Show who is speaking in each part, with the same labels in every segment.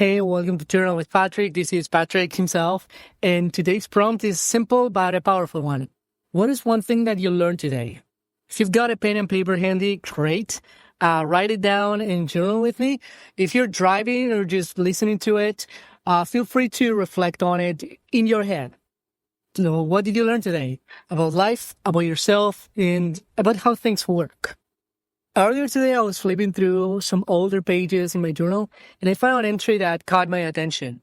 Speaker 1: Hey, welcome to Journal with Patrick. This is Patrick himself, and today's prompt is simple but a powerful one. What is one thing that you learned today? If you've got a pen and paper handy, great. Write it down and journal with me. If you're driving or just listening to it, feel free to reflect on it in your head. So what did you learn today about life, about yourself, and about how things work? Earlier today, I was flipping through some older pages in my journal, and I found an entry that caught my attention.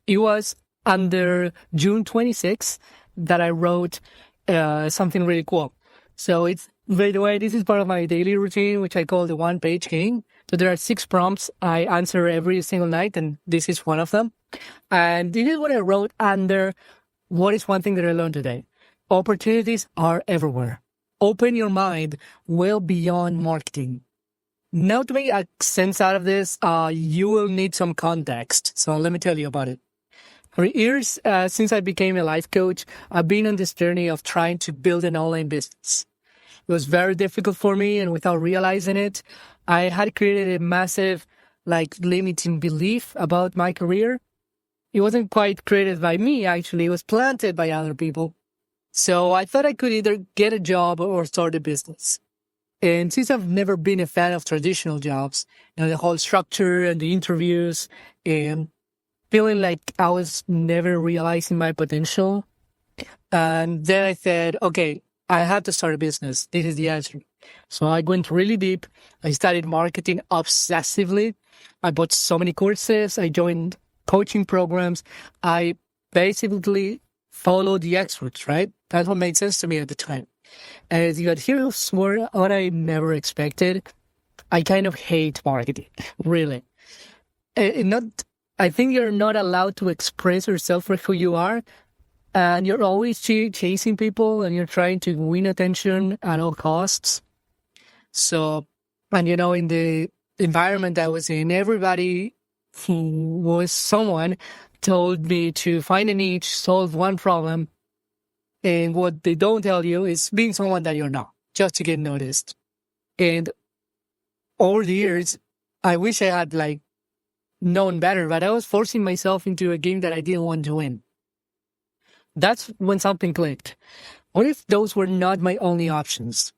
Speaker 1: It was under June 26th that I wrote something really cool. So by the way, this is part of my daily routine, which I call the one-page king. So there are 6 prompts I answer every single night, and this is one of them. And this is what I wrote under what is one thing that I learned today. Opportunities are everywhere. Open your mind well beyond marketing. Now, to make sense out of this, you will need some context. So let me tell you about it. For years, since I became a life coach, I've been on this journey of trying to build an online business. It was very difficult for me, and without realizing it, I had created a massive, limiting belief about my career. It wasn't quite created by me, actually. It was planted by other people. So I thought I could either get a job or start a business. And since I've never been a fan of traditional jobs, the whole structure and the interviews, and feeling like I was never realizing my potential, and then I said, okay, I have to start a business. This is the answer. So I went really deep. I studied marketing obsessively. I bought so many courses. I joined coaching programs. I basically follow the experts, right? That's what made sense to me at the time. And here's what I never expected. I kind of hate marketing, really. I think you're not allowed to express yourself for who you are, and you're always chasing people, and you're trying to win attention at all costs. So, and in the environment I was in, everybody who was someone told me to find a niche, solve one problem, and what they don't tell you is being someone that you're not, just to get noticed. And over the years, I wish I had known better, but I was forcing myself into a game that I didn't want to win. That's when something clicked. What if those were not my only options?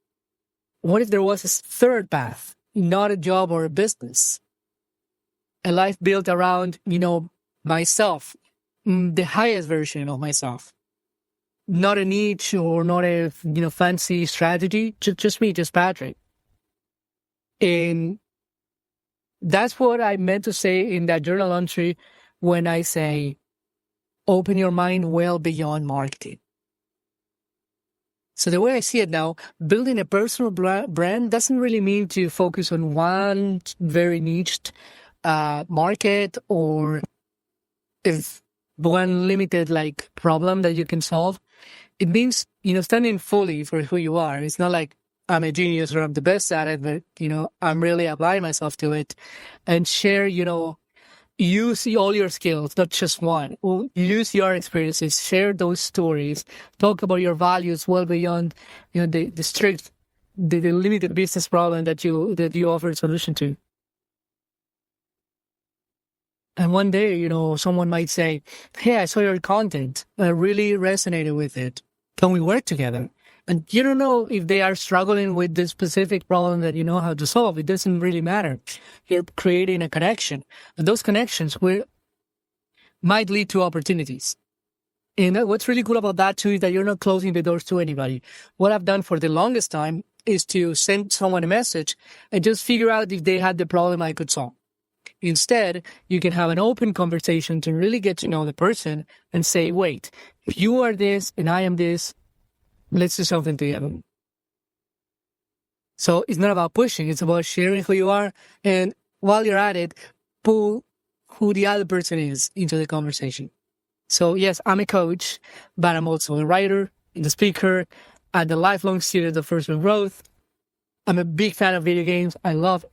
Speaker 1: What if there was a third path, not a job or a business? A life built around, myself, the highest version of myself. Not a niche or not a, fancy strategy, just me, just Patrick. And that's what I meant to say in that journal entry when I say, open your mind well beyond marketing. So the way I see it now, building a personal brand doesn't really mean to focus on one very niched market or if one limited problem that you can solve. It means, standing fully for who you are. It's not like I'm a genius or I'm the best at it, but, I'm really applying myself to it and share, use all your skills, not just one. Use your experiences, share those stories, talk about your values well beyond, the strict, the limited business problem that you offer a solution to. And one day, someone might say, hey, I saw your content. I really resonated with it. Can we work together? And you don't know if they are struggling with this specific problem that you know how to solve. It doesn't really matter. You're creating a connection. And those connections might lead to opportunities. And what's really cool about that, too, is that you're not closing the doors to anybody. What I've done for the longest time is to send someone a message and just figure out if they had the problem I could solve. Instead, you can have an open conversation to really get to know the person and say, wait, if you are this and I am this, let's do something together. So it's not about pushing. It's about sharing who you are. And while you're at it, pull who the other person is into the conversation. So yes, I'm a coach, but I'm also a writer and a speaker and a lifelong student of personal growth. I'm a big fan of video games. I love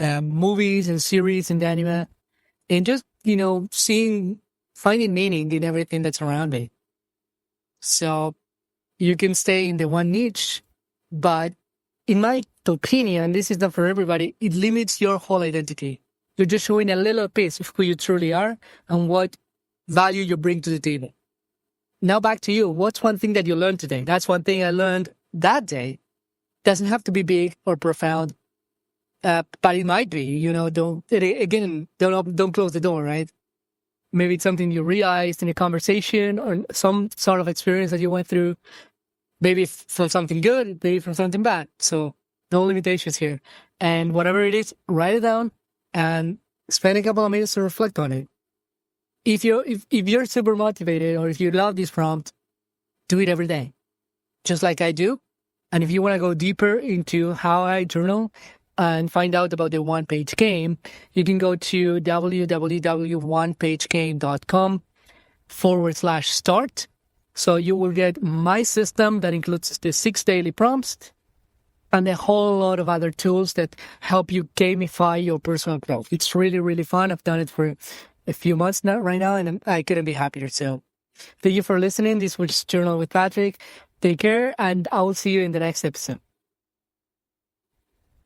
Speaker 1: movies and series and anime, and just, finding meaning in everything that's around me. So you can stay in the one niche, but in my opinion, this is not for everybody, it limits your whole identity. You're just showing a little piece of who you truly are and what value you bring to the table. Now back to you. What's one thing that you learned today? That's one thing I learned that day. Doesn't have to be big or profound, but it might be. Don't close the door, right? Maybe it's something you realized in a conversation or some sort of experience that you went through. Maybe from something good, maybe from something bad. So no limitations here. And whatever it is, write it down and spend a couple of minutes to reflect on it. If you're super motivated or if you love this prompt, do it every day, just like I do. And if you want to go deeper into how I journal and find out about the one-page game, you can go to www.onepagegame.com/start. So you will get my system that includes the 6 daily prompts and a whole lot of other tools that help you gamify your personal growth. It's really, really fun. I've done it for a few months right now, and I couldn't be happier. So thank you for listening. This was Journal with Patrick. Take care, and I will see you in the next episode.